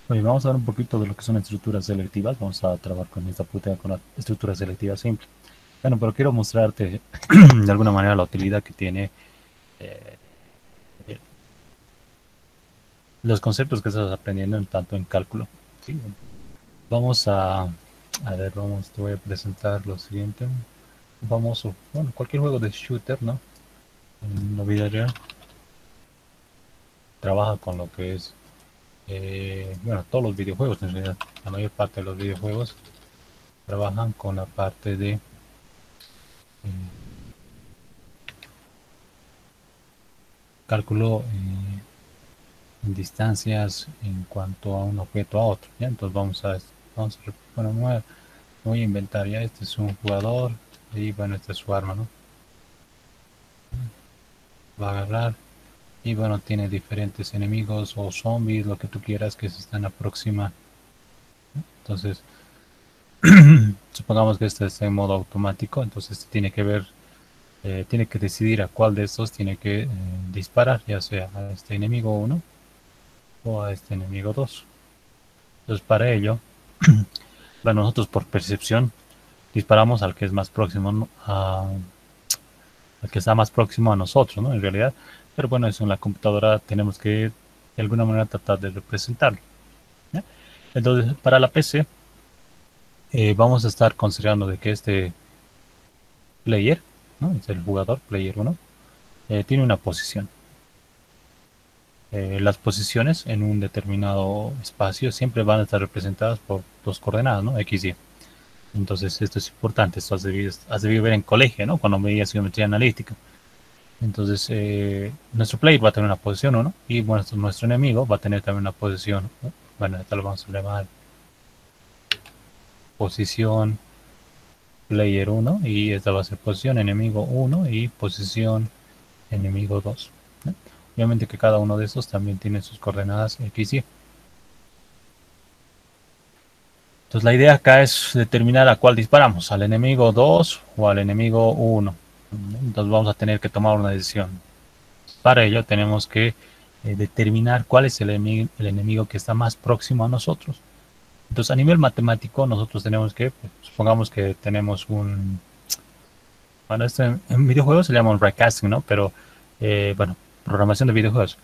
Oye, vamos a ver un poquito de lo que son estructuras selectivas. Vamos a trabajar con esta puta con la estructura selectiva simple. Bueno, pero quiero mostrarte de alguna manera la utilidad que tiene eh, los conceptos que estás aprendiendo en tanto en cálculo. ¿Sí? Vamos a ver, te voy a presentar lo siguiente. Vamos, bueno, cualquier juego de shooter, ¿no? En la vida real trabaja con lo que es, bueno, todos los videojuegos en realidad. La mayor parte de los videojuegos trabajan con la parte de cálculo en distancias en cuanto a un objeto a otro. ¿Ya? Entonces bueno, voy a inventar ya, este es un jugador y bueno, este es su arma, ¿no? Va a agarrar y bueno, tiene diferentes enemigos o zombies, lo que tú quieras que se están aproximando. Entonces, supongamos que este está en modo automático, entonces tiene que ver, tiene que decidir a cuál de estos tiene que disparar, ya sea a este enemigo uno o a este enemigo 2. Entonces, para ello, bueno, nosotros por percepción disparamos al que es más próximo, ¿no? Al que está más próximo a nosotros, ¿no? En realidad, pero bueno, eso en la computadora tenemos que de alguna manera tratar de representarlo. ¿Ya? Entonces, para la PC, vamos a estar considerando de que este player, ¿no? Es el jugador, player uno tiene una posición. Las posiciones en un determinado espacio siempre van a estar representadas por dos coordenadas, ¿no? X, Y. Entonces, esto es importante, esto has debido ver en colegio, ¿no? Cuando veías geometría analítica. Entonces, nuestro player va a tener una posición uno y bueno, nuestro enemigo va a tener también una posición, ¿no? Bueno, esta lo vamos a llamar posición player uno y esta va a ser posición enemigo uno y posición enemigo 2. ¿No? Obviamente que cada uno de estos también tiene sus coordenadas X y Y. Entonces la idea acá es determinar a cuál disparamos, al enemigo 2 o al enemigo uno. Entonces vamos a tener que tomar una decisión. Para ello tenemos que determinar cuál es el enemigo que está más próximo a nosotros. Entonces a nivel matemático nosotros tenemos que, pues, supongamos que tenemos un, bueno, esto en videojuegos se llama un raycasting, ¿no? Pero, bueno, programación de videojuegos.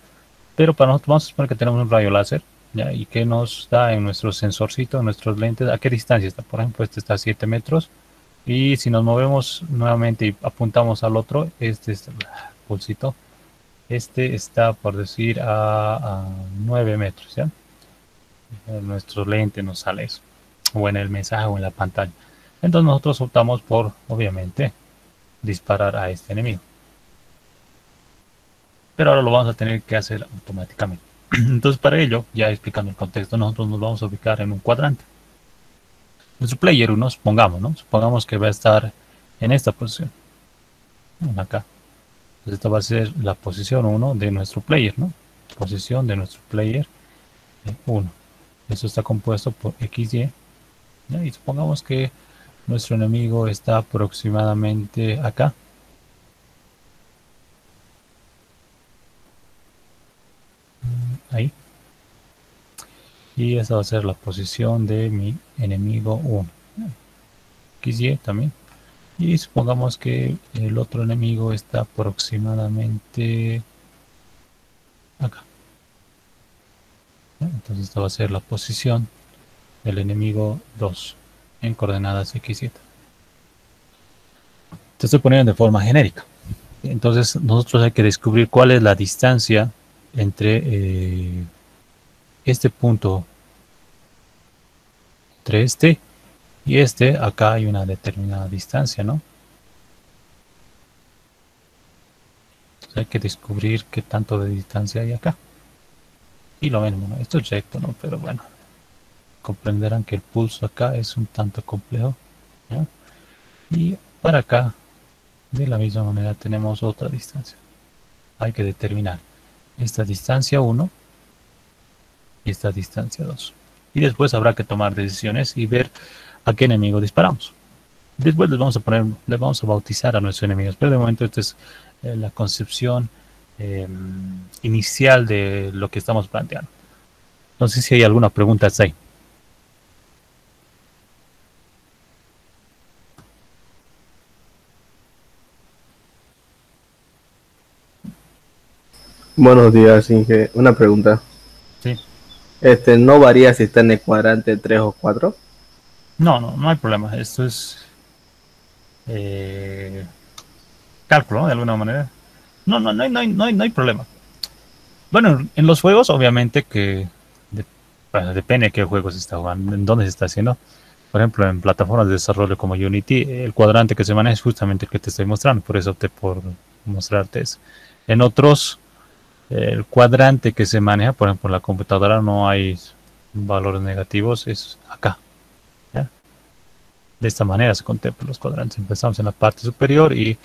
Pero para nosotros vamos a suponer que tenemos un rayo láser, ¿ya? Y que nos da en nuestro sensorcito, en nuestros lentes, a qué distancia está. Por ejemplo, este está a 7 metros. Y si nos movemos nuevamente y apuntamos al otro, este es el pulsito. Este está, por decir, a 9 metros, ¿ya? En nuestro lente nos sale eso. O en el mensaje o en la pantalla. Entonces nosotros optamos por, obviamente, disparar a este enemigo. Pero ahora lo vamos a tener que hacer automáticamente. Entonces para ello, ya explicando el contexto, nosotros nos vamos a ubicar en un cuadrante. Nuestro player 1, supongamos, ¿no? Supongamos que va a estar en esta posición, acá. Entonces esta va a ser la posición 1 de nuestro player, ¿no? Posición de nuestro player 1. Esto está compuesto por XY. ¿Ya? Y supongamos que nuestro enemigo está aproximadamente acá. Ahí. Y esa va a ser la posición de mi enemigo 1. XY también. Y supongamos que el otro enemigo está aproximadamente acá. Entonces esta va a ser la posición del enemigo 2 en coordenadas x, y. Te estoy poniendo de forma genérica. Entonces nosotros hay que descubrir cuál es la distancia entre este punto, entre este y este. Acá hay una determinada distancia, ¿no? Entonces hay que descubrir qué tanto de distancia hay acá. Y lo mismo, ¿no? Esto es recto, ¿no? Pero bueno, comprenderán que el pulso acá es un tanto complejo, ¿ya? Y para acá, de la misma manera, tenemos otra distancia. Hay que determinar esta distancia 1 y esta distancia 2. Y después habrá que tomar decisiones y ver a qué enemigo disparamos. Después les vamos a bautizar a nuestros enemigos. Pero de momento esta es la concepción inicial de lo que estamos planteando. No sé si hay alguna pregunta hasta ahí. Buenos días, Inge. Una pregunta. Sí. ¿No varía si está en el cuadrante 3 o 4? No, no, no hay problema. Esto es eh, cálculo, ¿no? De alguna manera. No, no, no hay problema. Bueno, en los juegos, obviamente que de- bueno, depende de qué juego se está jugando, en dónde se está haciendo. Por ejemplo, en plataformas de desarrollo como Unity, el cuadrante que se maneja es justamente el que te estoy mostrando, por eso opté por mostrarte eso. En otros, el cuadrante que se maneja, por ejemplo, en la computadora no hay valores negativos, es acá. ¿Ya? De esta manera se contemplan los cuadrantes. Empezamos en la parte superior y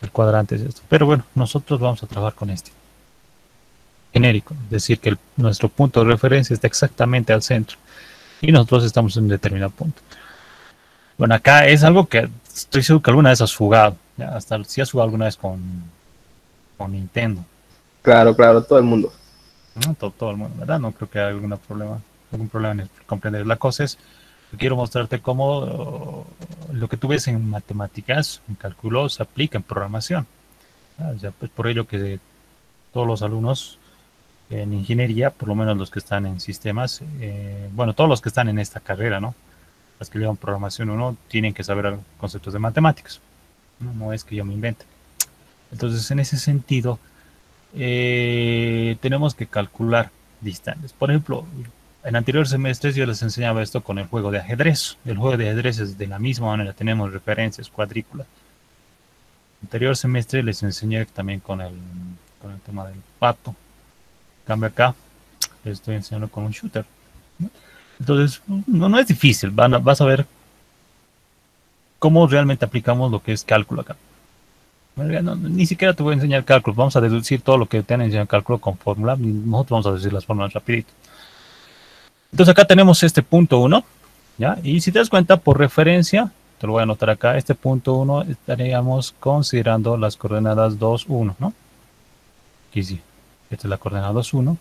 el cuadrante es esto. Pero bueno, nosotros vamos a trabajar con este genérico, es decir, que nuestro punto de referencia está exactamente al centro y nosotros estamos en un determinado punto. Bueno, acá es algo que estoy seguro que alguna vez has jugado, ¿ya? Hasta si has jugado alguna vez con Nintendo, Claro, claro, todo el mundo. ¿no? Todo el mundo, ¿verdad? No creo que haya algún problema en comprender. La cosa es que quiero mostrarte cómo lo que tú ves en matemáticas, en cálculo, se aplica en programación. ¿Ya? O sea, pues por ello que todos los alumnos en ingeniería, por lo menos los que están en sistemas, bueno, todos los que están en esta carrera, ¿no? Las que llevan programación uno tienen que saber conceptos de matemáticas, ¿no? No es que yo me invente. Entonces, en ese sentido, tenemos que calcular distancias. Por ejemplo, en anteriores semestres yo les enseñaba esto con el juego de ajedrez. El juego de ajedrez es de la misma manera, tenemos referencias, cuadrículas. Anterior semestre les enseñé también con el tema del pato. En cambio acá les estoy enseñando con un shooter. ¿No? Entonces, no es difícil, vas a ver cómo realmente aplicamos lo que es cálculo acá. No, ni siquiera te voy a enseñar cálculos, vamos a deducir todo lo que te han enseñado en cálculo con fórmula, nosotros vamos a deducir las fórmulas rapidito. Entonces acá tenemos este punto uno, ¿ya? Y si te das cuenta, por referencia, te lo voy a anotar acá, este punto uno estaríamos considerando las coordenadas 2 1, ¿no? Aquí sí, esta es la coordenada 2 1.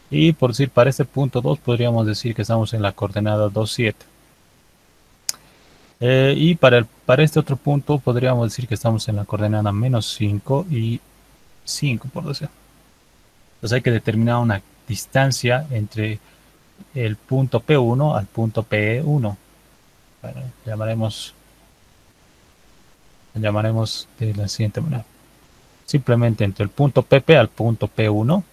Y por decir, para este punto 2 podríamos decir que estamos en la coordenada 2 7. Y para este otro punto podríamos decir que estamos en la coordenada menos 5 y 5, por decir. Entonces hay que determinar una distancia entre el punto P1 al punto P1. Bueno, llamaremos de la siguiente manera. Simplemente entre el punto PP al punto P1,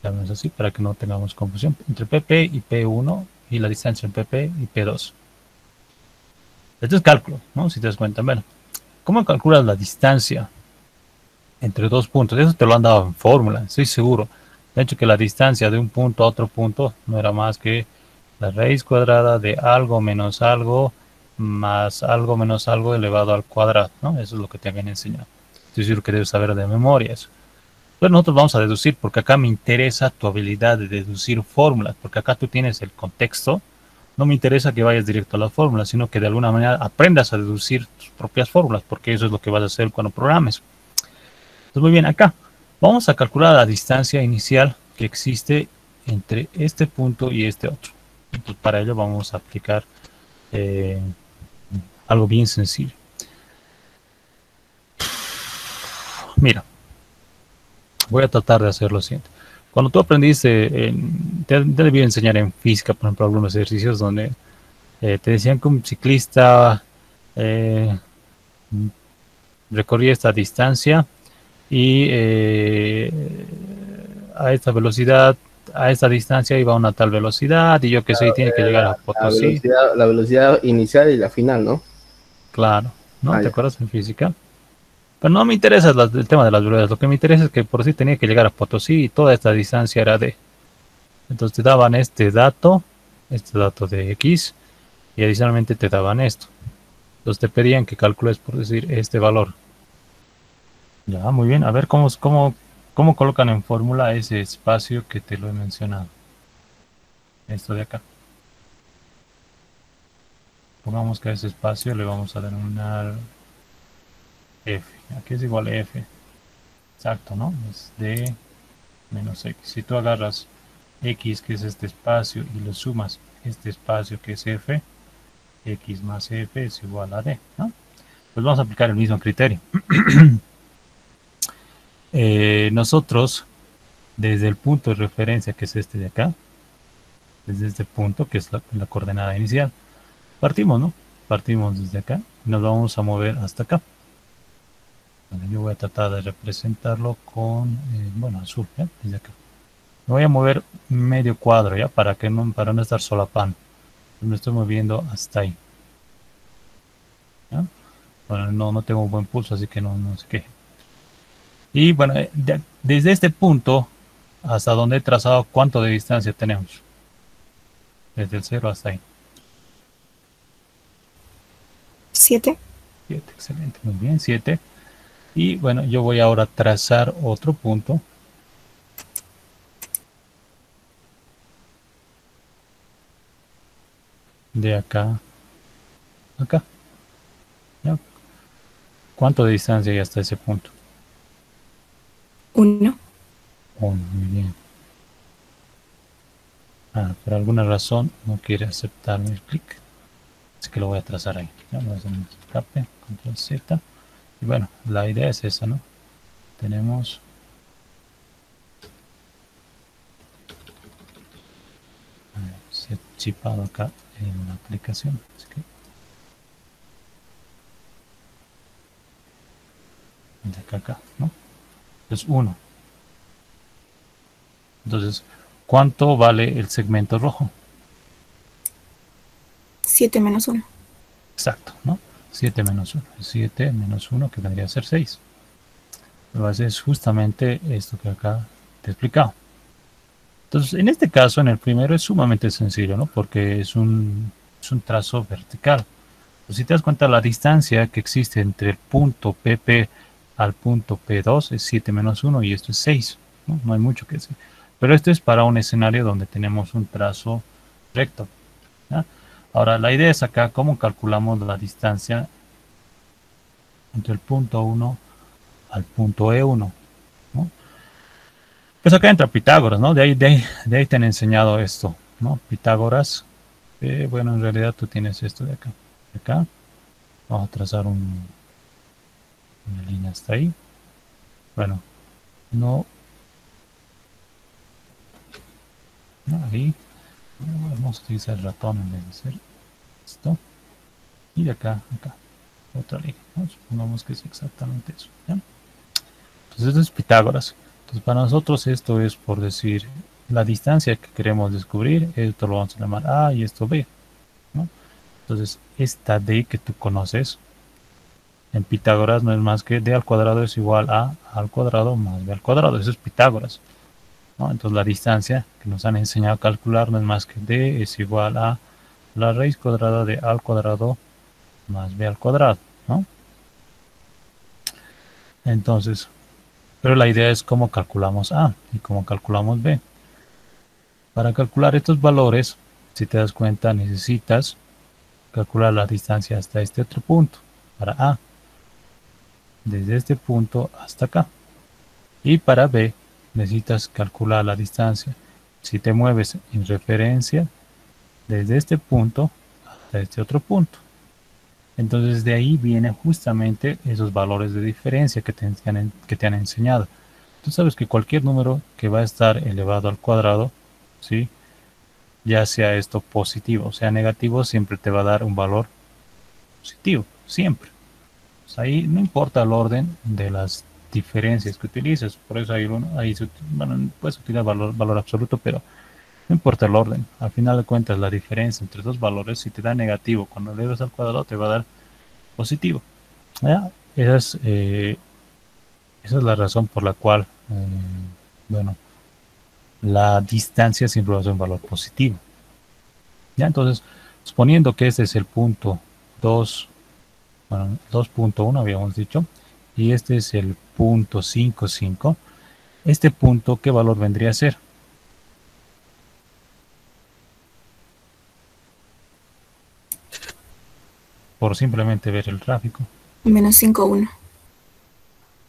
llamemos así para que no tengamos confusión, entre PP y P1 y la distancia entre PP y P2. Esto es cálculo, ¿no? Si te das cuenta. Bueno, ¿cómo calculas la distancia entre dos puntos? Eso te lo han dado en fórmula, estoy seguro. De hecho, que la distancia de un punto a otro punto no era más que la raíz cuadrada de algo menos algo más algo menos algo elevado al cuadrado, ¿no? Eso es lo que te habían enseñado. Estoy seguro que debes saber de memoria eso. Pero nosotros vamos a deducir, porque acá me interesa tu habilidad de deducir fórmulas, porque acá tú tienes el contexto. No me interesa que vayas directo a las fórmulas, sino que de alguna manera aprendas a deducir tus propias fórmulas, porque eso es lo que vas a hacer cuando programes. Entonces, muy bien, acá vamos a calcular la distancia inicial que existe entre este punto y este otro. Entonces, para ello vamos a aplicar eh, algo bien sencillo. Mira, voy a tratar de hacer lo siguiente. Cuando tú aprendiste, te debí enseñar en física, por ejemplo, algunos ejercicios donde te decían que un ciclista eh, recorría esta distancia y a esta velocidad, a esta distancia iba a una tal velocidad y yo que sé, Claro, tiene que llegar a Potosí. la velocidad inicial y la final, ¿no? Claro, ¿no? Ah, ¿Te ya. acuerdas en física? Pero no me interesa el tema de las velocidades, lo que me interesa es que por sí tenía que llegar a Potosí y toda esta distancia era de. Entonces te daban este dato de X, y adicionalmente te daban esto. Entonces te pedían que calcules, por decir, este valor. Ya, muy bien. A ver cómo colocan en fórmula ese espacio que te lo he mencionado. Esto de acá. Pongamos que a ese espacio le vamos a denominar F. Aquí es igual a F. Exacto, ¿no? Es D menos X. Si tú agarras X, que es este espacio, y lo sumas este espacio que es F, X más F es igual a D, ¿no? Pues vamos a aplicar el mismo criterio. Nosotros, desde el punto de referencia, que es este de acá, desde este punto, que es la coordenada inicial, partimos, ¿no? Partimos desde acá y nos vamos a mover hasta acá. Bueno, yo voy a tratar de representarlo con, bueno, azul, ¿ya? Desde acá. Me voy a mover medio cuadro, ¿ya? Para no estar solapando. Me estoy moviendo hasta ahí. ¿Ya? Bueno, no tengo un buen pulso, así que no sé qué. Y bueno, desde este punto hasta donde he trazado, ¿cuánto de distancia tenemos? Desde el 0 hasta ahí. 7. 7, excelente, muy bien, 7. Y bueno, yo voy ahora a trazar otro punto. De acá a acá. ¿Ya? ¿Cuánto de distancia hay hasta ese punto? 1. 1, muy bien. Por alguna razón no quiere aceptarme el clic. Así que lo voy a trazar ahí. Ya, voy a hacer un escape, control Z. Y bueno, la idea es esa, ¿no? Tenemos se ha chipado acá en la aplicación. Así que de acá a acá, ¿no? Es 1. Entonces, ¿cuánto vale el segmento rojo? 7 menos 1. Exacto, ¿no? 7 menos 1. 7 menos 1, que vendría a ser 6. Lo hace es justamente esto que acá te he explicado. Entonces, en este caso, en el primero es sumamente sencillo, ¿no? Porque es un trazo vertical. Pues si te das cuenta, la distancia que existe entre el punto PP al punto P2 es 7 menos 1 y esto es 6. No hay mucho que decir. Pero esto es para un escenario donde tenemos un trazo recto. ¿Ya? Ahora, la idea es acá cómo calculamos la distancia entre el punto 1 al punto E1. ¿No? Pues acá entra Pitágoras, ¿no? De ahí te han enseñado esto, ¿no? Pitágoras, bueno, en realidad tú tienes esto de acá. De acá, vamos a trazar una línea hasta ahí. Bueno, no ahí. Vamos a utilizar el ratón en vez de hacer esto. Y de acá, acá, otra línea, ¿no? Supongamos que es exactamente eso, ¿ya? Entonces esto es Pitágoras. Entonces para nosotros esto es, por decir, la distancia que queremos descubrir. Esto lo vamos a llamar A y esto B, ¿no? Entonces esta D que tú conoces en Pitágoras no es más que D al cuadrado es igual a al cuadrado más B al cuadrado. Eso es Pitágoras, ¿no? Entonces la distancia que nos han enseñado a calcular no es más que D es igual a la raíz cuadrada de A al cuadrado más B al cuadrado, ¿no? Entonces, pero la idea es cómo calculamos A y cómo calculamos B. Para calcular estos valores, si te das cuenta, necesitas calcular la distancia hasta este otro punto, para A, desde este punto hasta acá. Y para B, necesitas calcular la distancia, si te mueves en referencia, desde este punto hasta este otro punto. Entonces de ahí vienen justamente esos valores de diferencia que te han enseñado. Tú sabes que cualquier número que va a estar elevado al cuadrado, ¿sí? Ya sea esto positivo o sea negativo, siempre te va a dar un valor positivo, siempre. Pues ahí no importa el orden de las diferencias que utilices, por eso bueno, puedes utilizar valor absoluto, pero no importa el orden. Al final de cuentas, la diferencia entre dos valores, si te da negativo cuando elevas al cuadrado, te va a dar positivo. ¿Ya? Esa es la razón por la cual, bueno, la distancia siempre va a ser un valor positivo. ¿Ya? Entonces, suponiendo que este es el punto 2, bueno, 2.1 habíamos dicho, y este es el punto 5,5, este punto, ¿qué valor vendría a ser? Por simplemente ver el gráfico. Menos 5, 1.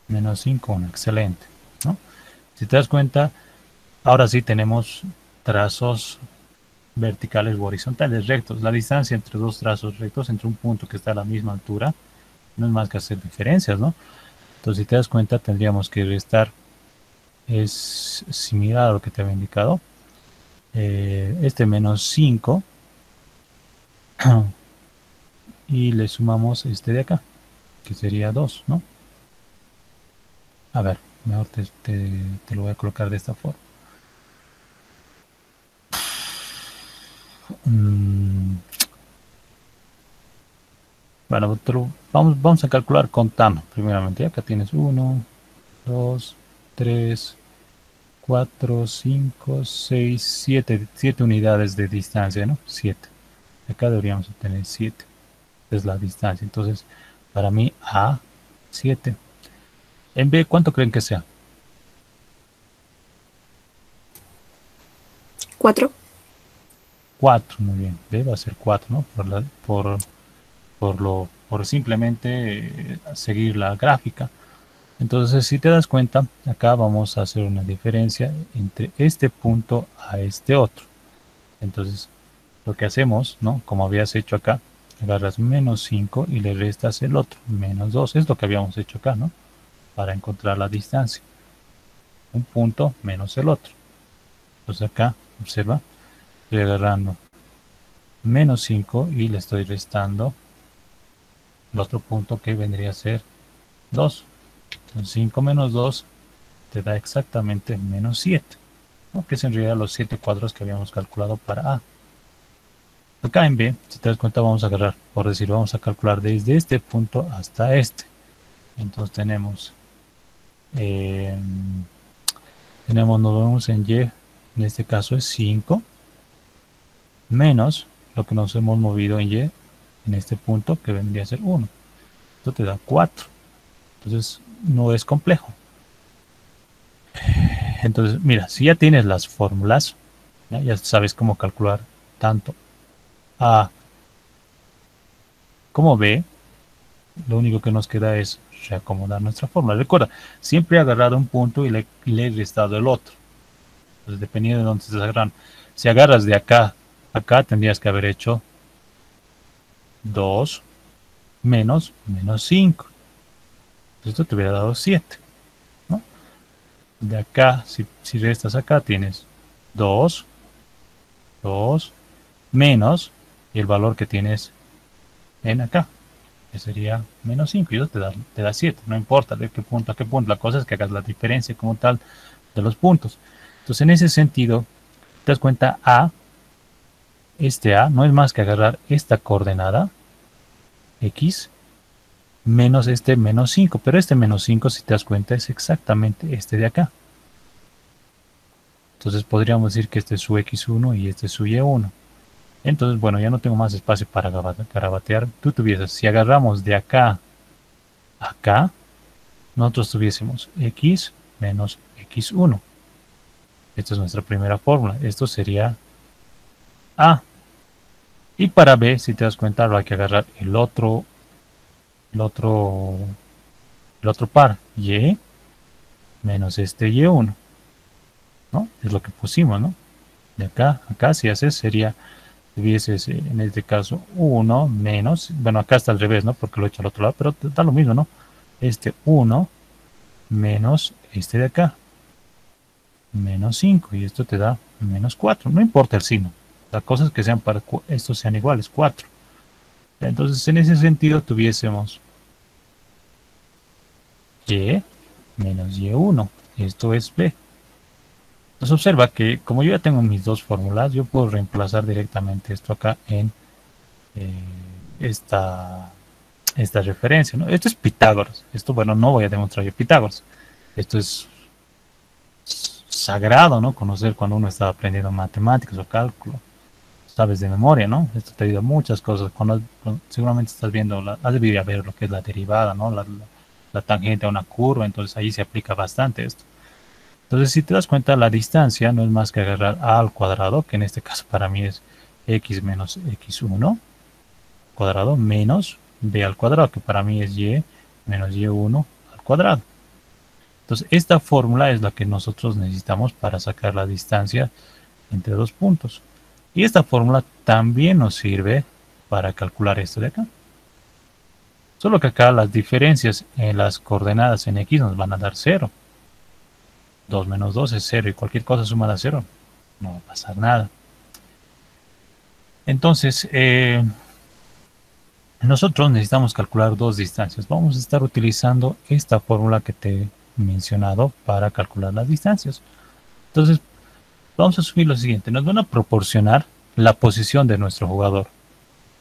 Menos 5,1, excelente, ¿no? Si te das cuenta, ahora sí tenemos trazos verticales o horizontales rectos. La distancia entre dos trazos rectos, entre un punto que está a la misma altura, no es más que hacer diferencias, ¿no? Entonces, si te das cuenta, tendríamos que restar, es similar a lo que te había indicado, este menos 5 y le sumamos este de acá, que sería 2, ¿no? A ver, mejor te lo voy a colocar de esta forma. Bueno, vamos a calcular contando primeramente. Acá tienes 1, 2, 3, 4, 5, 6, 7 unidades de distancia, ¿no? 7. Acá deberíamos obtener 7. Es la distancia. Entonces, para mí, A, 7. En B, ¿cuánto creen que sea? 4. 4, muy bien. B va a ser 4, ¿no? Por simplemente seguir la gráfica. Entonces, si te das cuenta, acá vamos a hacer una diferencia entre este punto a este otro. Entonces, lo que hacemos, ¿no? Como habías hecho acá, agarras menos 5 y le restas el otro, menos 2. Es lo que habíamos hecho acá, ¿no? Para encontrar la distancia. Un punto menos el otro. Entonces acá, observa, estoy agarrando menos 5 y le estoy restando el otro punto que vendría a ser 2. Entonces 5 menos 2 te da exactamente menos 7, ¿no? Que es en realidad los 7 cuadros que habíamos calculado para A. Acá en B, si te das cuenta, vamos a agarrar, por decir, vamos a calcular desde este punto hasta este. Entonces tenemos, nos vemos en Y, en este caso es 5, menos lo que nos hemos movido en Y, en este punto, que vendría a ser 1. Esto te da 4. Entonces, no es complejo. Entonces, mira, si ya tienes las fórmulas, ya sabes cómo calcular tanto A como B, lo único que nos queda es reacomodar nuestra fórmula. Recuerda, siempre he agarrado un punto y le he restado el otro. Entonces, dependiendo de dónde estés agarrando. Si agarras de acá a acá, tendrías que haber hecho 2 menos 5. Esto te hubiera dado 7, ¿no? De acá, si restas acá, tienes 2 menos, y el valor que tienes en acá, que sería menos 5, y eso te da 7, no importa de qué punto a qué punto, la cosa es que hagas la diferencia como tal de los puntos. Entonces, en ese sentido, te das cuenta, este A no es más que agarrar esta coordenada, X, menos este menos 5, pero este menos 5, si te das cuenta, es exactamente este de acá. Entonces podríamos decir que este es su X1 y este es su Y1. Entonces, bueno, ya no tengo más espacio para garabatear. Tú tuvieses, si agarramos de acá a acá, nosotros tuviésemos X menos X1. Esta es nuestra primera fórmula. Esto sería A. Y para B, si te das cuenta, hay que agarrar el otro par, Y menos este Y1, ¿no? Es lo que pusimos, ¿no? De acá a acá, si haces, sería, tuvieses en este caso 1 menos, bueno, acá está al revés, ¿no? Porque lo he hecho al otro lado, pero da lo mismo, ¿no? Este 1 menos este de acá, menos 5, y esto te da menos 4. No importa el signo, la cosa es que sean para estos sean iguales, 4. Entonces, en ese sentido, tuviésemos Y menos Y1. Esto es B. Entonces observa que como yo ya tengo mis dos fórmulas, yo puedo reemplazar directamente esto acá en esta referencia, ¿no? Esto es Pitágoras. Esto, bueno, no voy a demostrar yo Pitágoras. Esto es sagrado, ¿no? Conocer cuando uno está aprendiendo matemáticas o cálculo. Sabes de memoria, ¿no? Esto te ayuda a muchas cosas. Cuando seguramente estás viendo, has debido ver lo que es la derivada, ¿no? La tangente a una curva, entonces ahí se aplica bastante esto. Entonces, si te das cuenta, la distancia no es más que agarrar a al cuadrado, que en este caso para mí es x menos x1 cuadrado menos b al cuadrado, que para mí es y menos y1 al cuadrado. Entonces, esta fórmula es la que nosotros necesitamos para sacar la distancia entre 2 puntos. Y esta fórmula también nos sirve para calcular esto de acá. Solo que acá las diferencias en las coordenadas en X nos van a dar 0. 2 menos 2 es 0 y cualquier cosa sumada a 0 no va a pasar nada. Entonces, nosotros necesitamos calcular dos distancias. Vamos a estar utilizando esta fórmula que te he mencionado para calcular las distancias. Entonces, vamos a asumir lo siguiente. Nos van a proporcionar la posición de nuestro jugador.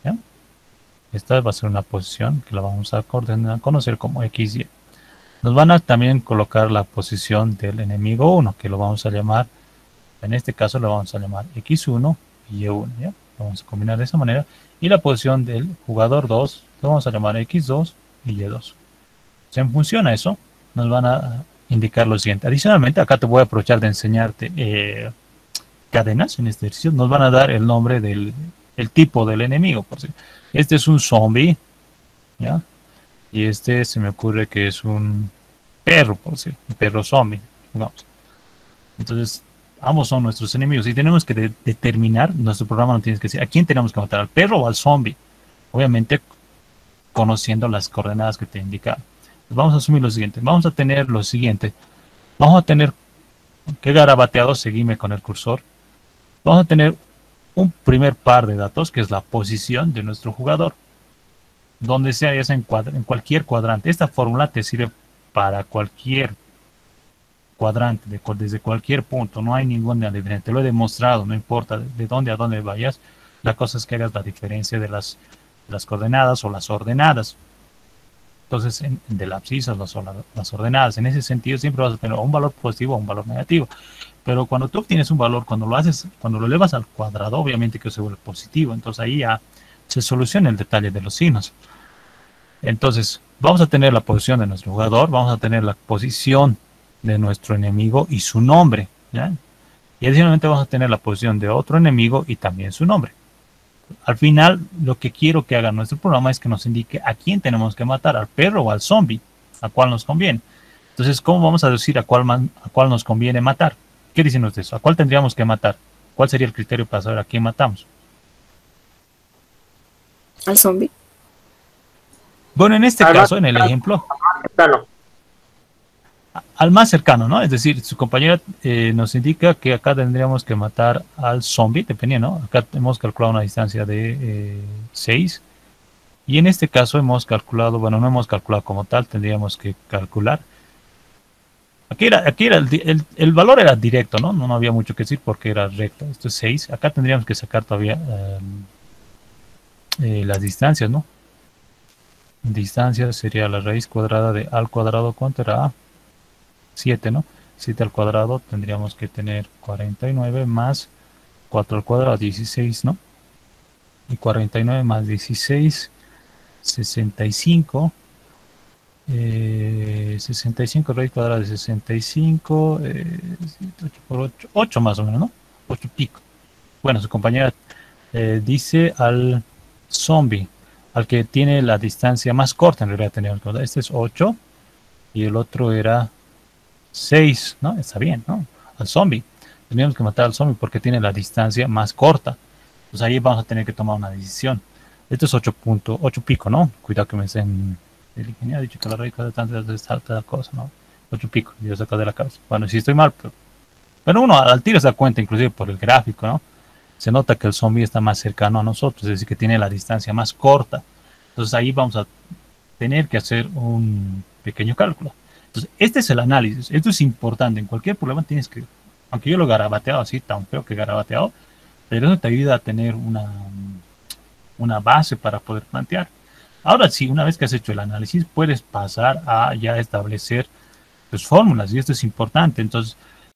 ¿Ya? Esta va a ser una posición que la vamos a conocer como XY. Nos van a también colocar la posición del enemigo 1, que lo vamos a llamar, en este caso lo vamos a llamar X1 y Y1. ¿Ya? Lo vamos a combinar de esa manera. Y la posición del jugador 2 lo vamos a llamar X2 y Y2. En función a eso, nos van a indicar lo siguiente. Adicionalmente, acá te voy a aprovechar de enseñarte cadenas en este ejercicio. Nos van a dar el nombre del tipo del enemigo. Por si. Este es un zombie, ¿ya? Y este se me ocurre que es un perro, por si, un perro zombie. Vamos. Entonces, ambos son nuestros enemigos y tenemos que determinar, nuestro programa nos tiene que decir a quién tenemos que matar, al perro o al zombie. Obviamente, conociendo las coordenadas que te indican. Vamos a asumir lo siguiente. Vamos a tener lo siguiente. Vamos a tener que garabateado, seguime con el cursor. Vamos a tener un primer par de datos, que es la posición de nuestro jugador. Donde sea, ya sea en cualquier cuadrante. Esta fórmula te sirve para cualquier cuadrante, desde cualquier punto. No hay ninguna diferencia. Te lo he demostrado, no importa de dónde a dónde vayas. La cosa es que hagas la diferencia de las coordenadas o las ordenadas. Entonces, de las abscisas, las ordenadas, en ese sentido siempre vas a tener un valor positivo o un valor negativo. Pero cuando tú obtienes un valor, cuando lo elevas al cuadrado, obviamente que se vuelve positivo. Entonces ahí ya se soluciona el detalle de los signos. Entonces, vamos a tener la posición de nuestro jugador, vamos a tener la posición de nuestro enemigo y su nombre, ¿ya? Y adicionalmente vamos a tener la posición de otro enemigo y también su nombre. Al final, lo que quiero que haga nuestro programa es que nos indique a quién tenemos que matar, al perro o al zombie, a cuál nos conviene. Entonces, ¿cómo vamos a decir a cuál nos conviene matar? ¿Qué dicen ustedes? ¿A cuál tendríamos que matar? ¿Cuál sería el criterio para saber a quién matamos? Al zombie. Bueno, en este caso, en el ejemplo, al más cercano, ¿no? Es decir, su compañera nos indica que acá tendríamos que matar al zombie, dependiendo, ¿no? Acá hemos calculado una distancia de 6. Y en este caso hemos calculado, bueno, no hemos calculado como tal, tendríamos que calcular. Aquí era el valor era directo, ¿no? No había mucho que decir porque era recto. Esto es 6. Acá tendríamos que sacar todavía las distancias, ¿no? Distancia sería la raíz cuadrada de al cuadrado, ¿cuánto era A? 7, ¿no? 7 al cuadrado tendríamos que tener 49 más 4 al cuadrado, 16, ¿no? Y 49 más 16, 65. 65 raíz cuadrada de 65, 8 por 8, 8 más o menos, ¿no? 8 pico. Bueno, su compañera dice al zombie, al que tiene la distancia más corta, en realidad teníamos que contar. Este es 8 y el otro era 6, ¿no? Está bien, ¿no? Al zombie. Teníamos que matar al zombie porque tiene la distancia más corta. Pues ahí vamos a tener que tomar una decisión. Esto es 8 pico, ¿no? Cuidado que me estén... El ingeniero ha dicho que la raíz de tantas de tal cosa, ¿no? 8 pico, yo saco de la cabeza. Bueno, si estoy mal, pero uno al tiro se da cuenta, inclusive por el gráfico, ¿no? Se nota que el zombie está más cercano a nosotros, es decir, que tiene la distancia más corta. Entonces ahí vamos a tener que hacer un pequeño cálculo. Entonces, este es el análisis. Esto es importante. En cualquier problema tienes que, aunque yo lo he garabateado así, tan feo que garabateado, pero eso te ayuda a tener una base para poder plantear. Ahora sí, una vez que has hecho el análisis, puedes pasar a ya establecer tus fórmulas, y esto es importante. Entonces,